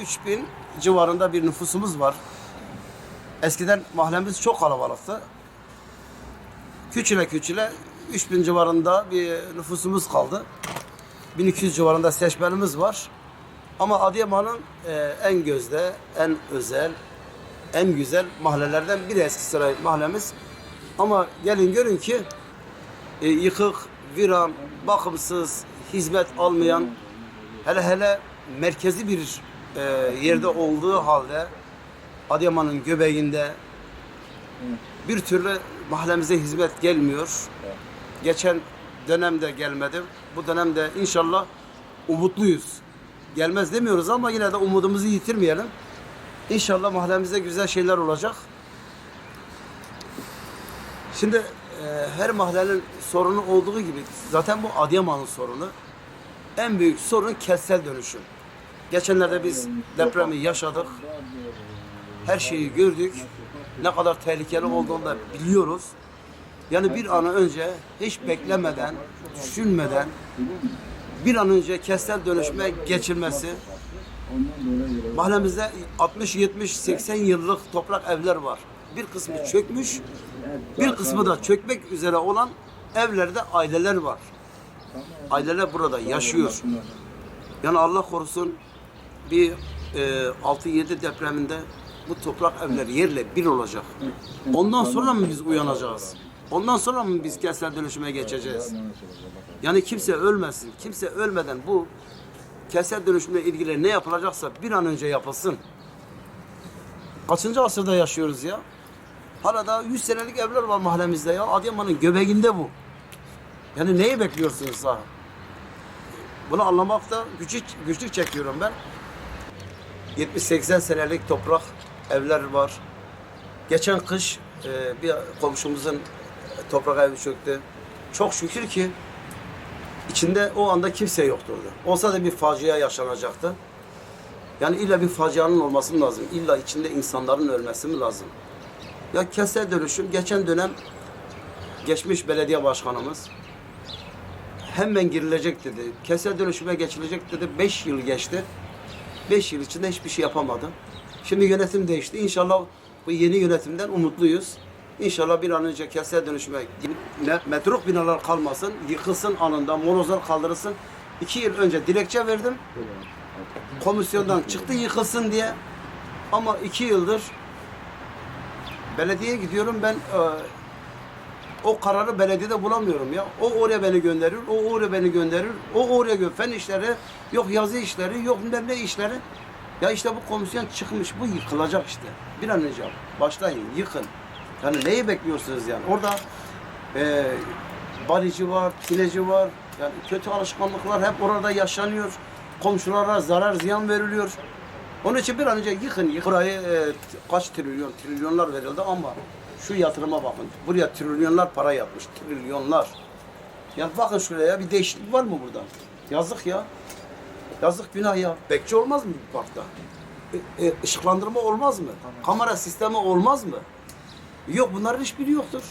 3000 civarında bir nüfusumuz var. Eskiden mahallemiz çok kalabalıktı. Küçüle küçüle 3000 civarında bir nüfusumuz kaldı. 1200 civarında seçmenimiz var. Ama Adıyaman'ın en gözde, en özel, en güzel mahallelerden biri Eskişehir mahallemiz. Ama gelin görün ki yıkık, viran, bakımsız, hizmet almayan, hele hele merkezi bir yerde olduğu halde Adıyaman'ın göbeğinde bir türlü mahallemize hizmet gelmiyor. Geçen dönemde gelmedi. Bu dönemde inşallah umutluyuz. Gelmez demiyoruz ama yine de umudumuzu yitirmeyelim. İnşallah mahallemize güzel şeyler olacak. Şimdi her mahallenin sorunu olduğu gibi zaten bu Adıyaman'ın sorunu. En büyük sorun kentsel dönüşüm. Geçenlerde biz depremi yaşadık. Her şeyi gördük. Ne kadar tehlikeli olduğunu da biliyoruz. Yani bir an önce hiç beklemeden, düşünmeden bir an önce kentsel dönüşüme geçilmesi. Mahallemizde 60, 70, 80 yıllık toprak evler var. Bir kısmı çökmüş, bir kısmı da çökmek üzere olan evlerde aileler var. Aileler burada yaşıyor. Yani Allah korusun bir 6-7 depreminde bu toprak evler yerle bir olacak. Ondan sonra mı biz uyanacağız? Ondan sonra mı biz kentsel dönüşüme geçeceğiz? Yani kimse ölmesin. Kimse ölmeden bu kentsel dönüşümle ilgili ne yapılacaksa bir an önce yapılsın. Kaçıncı asırda yaşıyoruz ya? Hala daha 100 senelik evler var mahallemizde ya. Adıyaman'ın göbeğinde bu. Yani neyi bekliyorsunuz daha? Bunu anlamakta güçlük çekiyorum ben. 70-80 senelik toprak evler var. Geçen kış bir komşumuzun toprak evi çöktü. Çok şükür ki içinde o anda kimse yoktu orada. Olsa da bir facia yaşanacaktı. Yani illa bir facianın olması mı lazım? İlla içinde insanların ölmesi mi lazım? Ya kentsel dönüşüm geçen dönem geçmiş belediye başkanımız hemen girilecek dedi. Kentsel dönüşüme geçilecek dedi. 5 yıl geçti. 5 yıl içinde hiçbir şey yapamadı. Şimdi yönetim değişti. İnşallah bu yeni yönetimden umutluyuz. İnşallah bir an önce kentsel dönüşüme metruk binalar kalmasın, yıkılsın anında, molozlar kaldırılsın. 2 yıl önce dilekçe verdim. Komisyondan çıktı yıkılsın diye. Ama 2 yıldır belediyeye gidiyorum ben o kararı belediyede bulamıyorum ya. O oraya beni gönderir, o oraya beni gönderir, o oraya fen işleri, yok yazı işleri, yok ne işleri. Ya işte bu komisyon çıkmış, bu yıkılacak işte. Bir an önce başlayın, yıkın. Yani neyi bekliyorsunuz yani? Orada barici var, pileci var. Yani kötü alışkanlıklar hep orada yaşanıyor. Komşulara zarar, ziyan veriliyor. Onun için bir an önce yıkın. Burayı kaç trilyonlar verildi ama şu yatırıma bakın. Buraya trilyonlar para yatmış. Trilyonlar. Yani bakın şuraya bir değişiklik var mı burada? Yazık ya. Yazık günah ya. Bekçi olmaz mı bu parkta? Işıklandırma olmaz mı? Kamera sistemi olmaz mı? Yok bunların hiçbiri yoktur.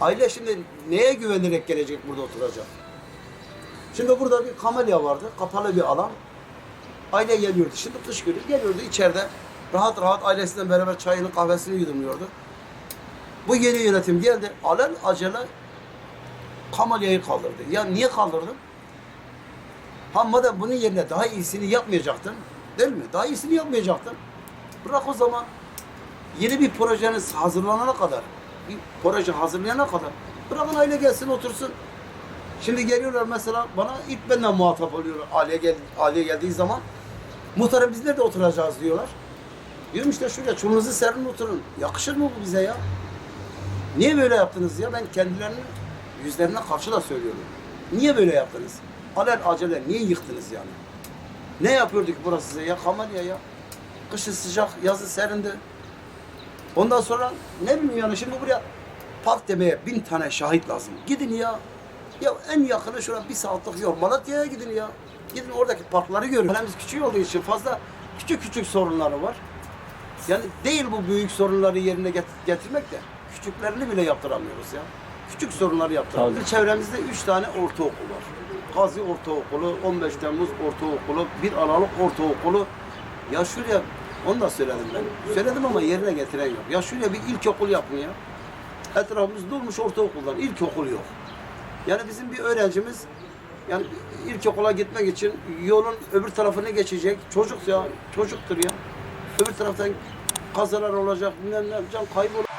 Aile şimdi neye güvenerek gelecek burada oturacak? Şimdi burada bir kamelya vardı. Kapalı bir alan. Aile geliyordu. Şimdi kış günü geliyordu içeride. Rahat rahat ailesiyle beraber çayını kahvesini yudumluyordu. Bu yeni yönetim geldi. Alel acele kamelyayı kaldırdı. Ya niye kaldırdın? Ha madem bunun yerine daha iyisini yapmayacaktın. Değil mi? Daha iyisini yapmayacaktın. Bırak o zaman yeni bir projeniz hazırlanana kadar, bir proje hazırlayana kadar bırakın aile gelsin otursun. Şimdi geliyorlar mesela bana ilk benden muhatap oluyor aileye geldiği zaman. Muhtarım biz nerede oturacağız diyorlar. Diyorum işte şuraya çulunuzu serin oturun. Yakışır mı bu bize ya? Niye böyle yaptınız ya? Ben kendilerinin yüzlerine karşı da söylüyorum. Niye böyle yaptınız? Alel acele niye yıktınız yani? Ne yapıyorduk burası size ya? Kamelya ya. Kışı sıcak, yazı serindi. Ondan sonra ne bileyim yani şimdi buraya park demeye 1000 tane şahit lazım. Gidin ya. Ya en yakını şurada 1 saatlik yol. Malatya'ya gidin ya. Gidin oradaki parkları görün. Mahallemiz küçük olduğu için fazla küçük sorunları var. Yani değil bu büyük sorunları yerine getirmek de küçüklerini bile yaptıramıyoruz ya. Küçük sorunları yaptıramıyoruz. Çevremizde 3 tane ortaokul var. Gazi Ortaokulu, 15 Temmuz Ortaokulu, 1 Aralık Ortaokulu. Ya şuraya, onu da söyledim ben. Söyledim ama yerine getiren yok. Ya şuraya bir ilkokul yapın ya. Etrafımız dolmuş ortaokullar, ilkokul yok. Yani bizim bir öğrencimiz, yani ilkokula gitmek için yolun öbür tarafını geçecek. Çocuk ya, çocuktur ya. Öbür taraftan kazalar olacak, bilmem ne, can kaybı olacak.